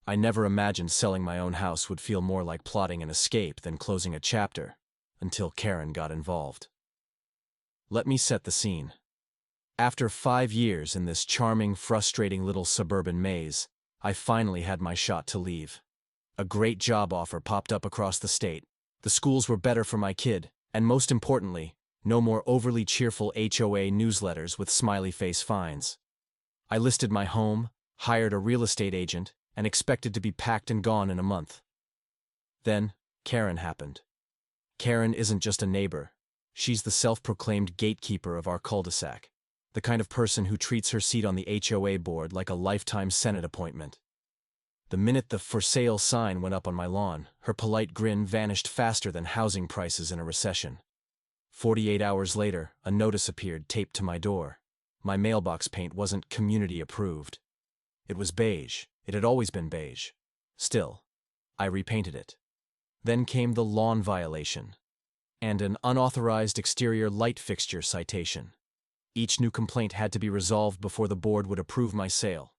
I never imagined selling my own house would feel more like plotting an escape than closing a chapter, until Karen got involved. Let me set the scene. After 5 years in this charming, frustrating little suburban maze, I finally had my shot to leave. A great job offer popped up across the state. The schools were better for my kid, and most importantly, no more overly cheerful HOA newsletters with smiley face fines. I listed my home, hired a real estate agent, and expected to be packed and gone in a month. Then, Karen happened. Karen isn't just a neighbor. She's the self-proclaimed gatekeeper of our cul-de-sac, the kind of person who treats her seat on the HOA board like a lifetime Senate appointment. The minute the for sale sign went up on my lawn, her polite grin vanished faster than housing prices in a recession. 48 hours later, a notice appeared taped to my door. My mailbox paint wasn't community approved. It was beige. It had always been beige. Still, I repainted it. Then came the lawn violation and an unauthorized exterior light fixture citation. Each new complaint had to be resolved before the board would approve my sale.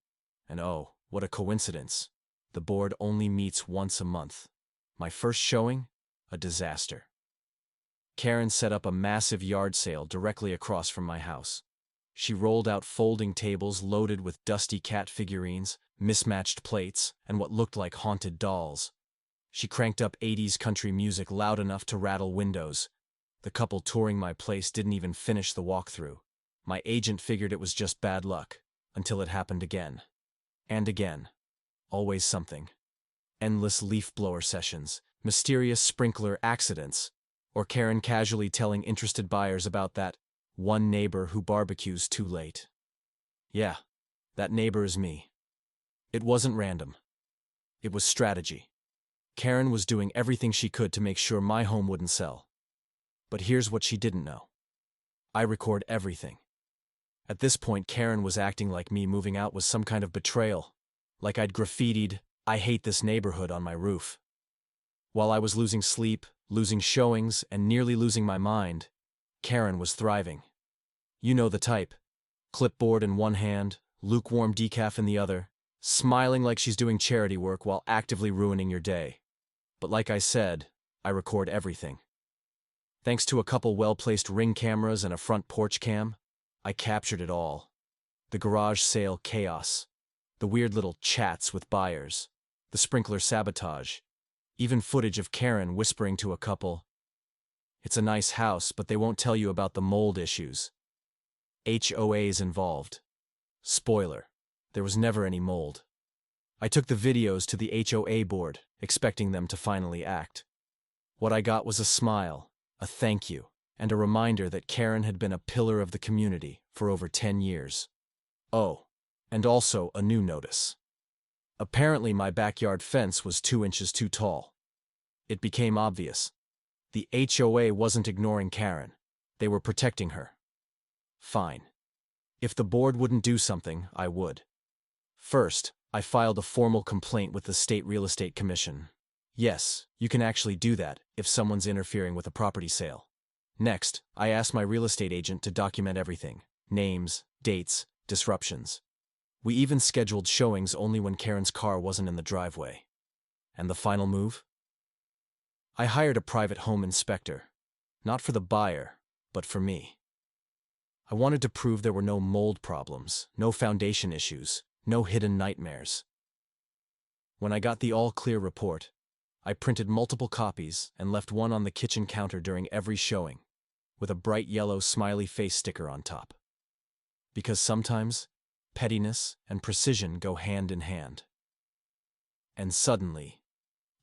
And oh, what a coincidence. The board only meets once a month. My first showing? A disaster. Karen set up a massive yard sale directly across from my house. She rolled out folding tables loaded with dusty cat figurines, mismatched plates, and what looked like haunted dolls. She cranked up 80s country music loud enough to rattle windows. The couple touring my place didn't even finish the walkthrough. My agent figured it was just bad luck, until it happened again. And again. Always something. Endless leaf blower sessions, mysterious sprinkler accidents, or Karen casually telling interested buyers about that one neighbor who barbecues too late. Yeah, that neighbor is me. It wasn't random. It was strategy. Karen was doing everything she could to make sure my home wouldn't sell. But here's what she didn't know. I record everything. At this point, Karen was acting like me moving out was some kind of betrayal, like I'd graffitied, "I hate this neighborhood" on my roof. While I was losing sleep, losing showings, and nearly losing my mind, Karen was thriving. You know the type. Clipboard in one hand, lukewarm decaf in the other, smiling like she's doing charity work while actively ruining your day. But like I said, I record everything. Thanks to a couple well-placed Ring cameras and a front porch cam, I captured it all. The garage sale chaos, the weird little chats with buyers, the sprinkler sabotage, even footage of Karen whispering to a couple, "It's a nice house, but they won't tell you about the mold issues." HOAs involved. Spoiler, there was never any mold. I took the videos to the HOA board, expecting them to finally act. What I got was a smile, a thank you, and a reminder that Karen had been a pillar of the community for over 10 years. Oh, and also a new notice. Apparently my backyard fence was 2 inches too tall. It became obvious. The HOA wasn't ignoring Karen. They were protecting her. Fine. If the board wouldn't do something, I would. First, I filed a formal complaint with the State Real Estate Commission. Yes, you can actually do that if someone's interfering with a property sale. Next, I asked my real estate agent to document everything: names, dates, disruptions. We even scheduled showings only when Karen's car wasn't in the driveway. And the final move? I hired a private home inspector, not for the buyer, but for me. I wanted to prove there were no mold problems, no foundation issues, no hidden nightmares. When I got the all-clear report, I printed multiple copies and left one on the kitchen counter during every showing, with a bright yellow smiley face sticker on top. Because sometimes, pettiness and precision go hand in hand. And suddenly,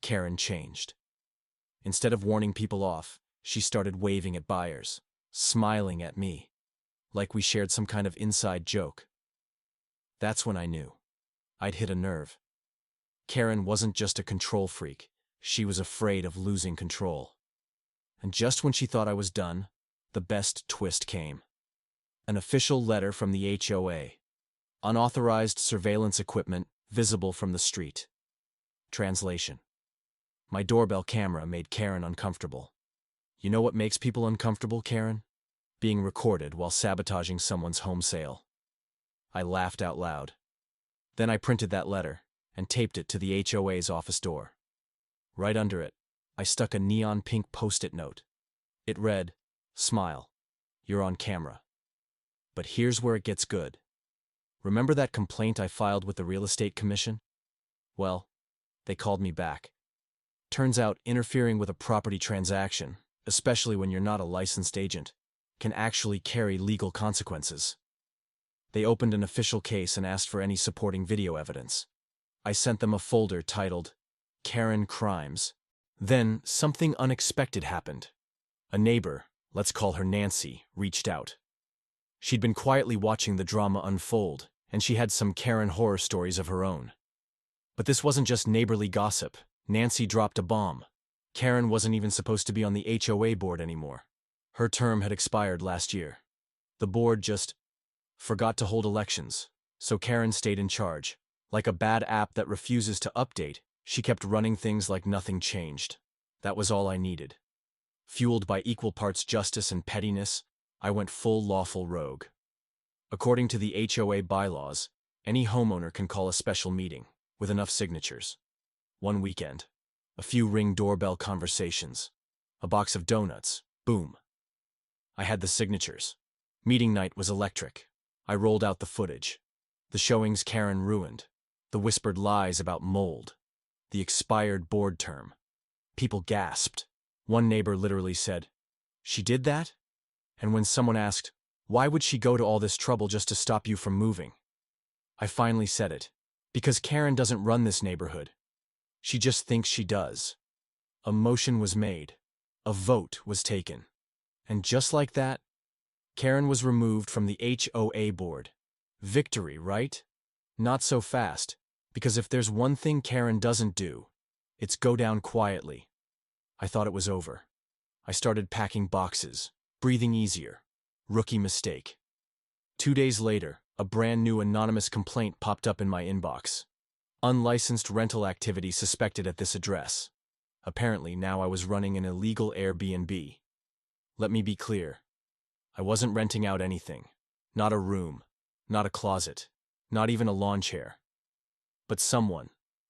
Karen changed. Instead of warning people off, she started waving at buyers, smiling at me, like we shared some kind of inside joke. That's when I knew. I'd hit a nerve. Karen wasn't just a control freak. She was afraid of losing control. And just when she thought I was done, the best twist came. An official letter from the HOA. Unauthorized surveillance equipment visible from the street. Translation. My doorbell camera made Karen uncomfortable. You know what makes people uncomfortable, Karen? Being recorded while sabotaging someone's home sale. I laughed out loud. Then I printed that letter and taped it to the HOA's office door. Right under it, I stuck a neon pink post-it note. It read, "Smile. You're on camera." But here's where it gets good. Remember that complaint I filed with the real estate commission? Well, they called me back. Turns out interfering with a property transaction, especially when you're not a licensed agent, can actually carry legal consequences. They opened an official case and asked for any supporting video evidence. I sent them a folder titled Karen Crimes. Then something unexpected happened. A neighbor, let's call her Nancy, reached out. She'd been quietly watching the drama unfold, and she had some Karen horror stories of her own. But this wasn't just neighborly gossip. Nancy dropped a bomb. Karen wasn't even supposed to be on the HOA board anymore. Her term had expired last year. The board just forgot to hold elections, so Karen stayed in charge. Like a bad app that refuses to update, she kept running things like nothing changed. That was all I needed. Fueled by equal parts justice and pettiness, I went full lawful rogue. According to the HOA bylaws, any homeowner can call a special meeting, with enough signatures. One weekend, a few Ring doorbell conversations, a box of donuts, boom. I had the signatures. Meeting night was electric. I rolled out the footage. The showings Karen ruined. The whispered lies about mold. The expired board term. People gasped. One neighbor literally said, "She did that?" And when someone asked, "Why would she go to all this trouble just to stop you from moving?" I finally said it. Because Karen doesn't run this neighborhood. She just thinks she does. A motion was made. A vote was taken. And just like that, Karen was removed from the HOA board. Victory, right? Not so fast, because if there's one thing Karen doesn't do, it's go down quietly. I thought it was over. I started packing boxes, breathing easier. Rookie mistake. 2 days later, a brand new anonymous complaint popped up in my inbox. Unlicensed rental activity suspected at this address. Apparently now I was running an illegal Airbnb. Let me be clear. I wasn't renting out anything. Not a room. Not a closet. Not even a lawn chair. But someone,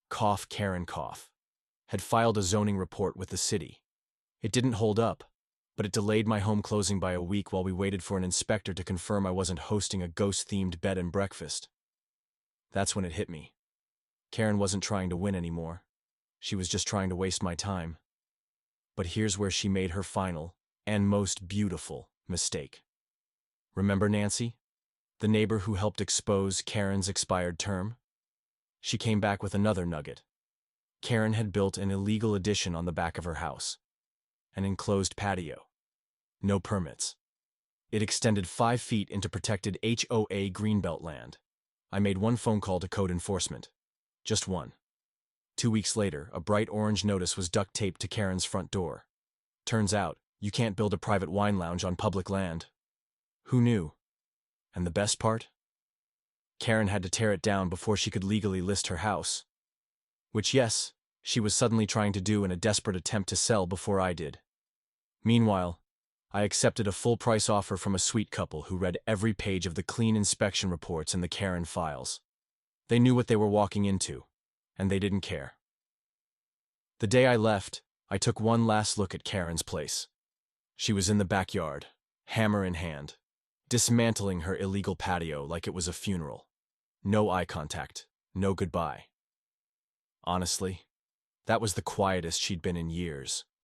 cough Karen cough, had filed a zoning report with the city. It didn't hold up, but it delayed my home closing by a week while we waited for an inspector to confirm I wasn't hosting a ghost-themed bed and breakfast. That's when it hit me. Karen wasn't trying to win anymore. She was just trying to waste my time. But here's where she made her final, and most beautiful, mistake. Remember Nancy? The neighbor who helped expose Karen's expired term? She came back with another nugget. Karen had built an illegal addition on the back of her house. An enclosed patio. No permits. It extended 5 feet into protected HOA greenbelt land. I made one phone call to code enforcement. Just one. 2 weeks later, a bright orange notice was duct taped to Karen's front door. Turns out, you can't build a private wine lounge on public land. Who knew? And the best part? Karen had to tear it down before she could legally list her house. Which, yes, she was suddenly trying to do in a desperate attempt to sell before I did. Meanwhile, I accepted a full-price offer from a sweet couple who read every page of the clean inspection reports in the Karen files. They knew what they were walking into, and they didn't care. The day I left, I took one last look at Karen's place. She was in the backyard, hammer in hand, dismantling her illegal patio like it was a funeral. No eye contact, no goodbye. Honestly, that was the quietest she'd been in years.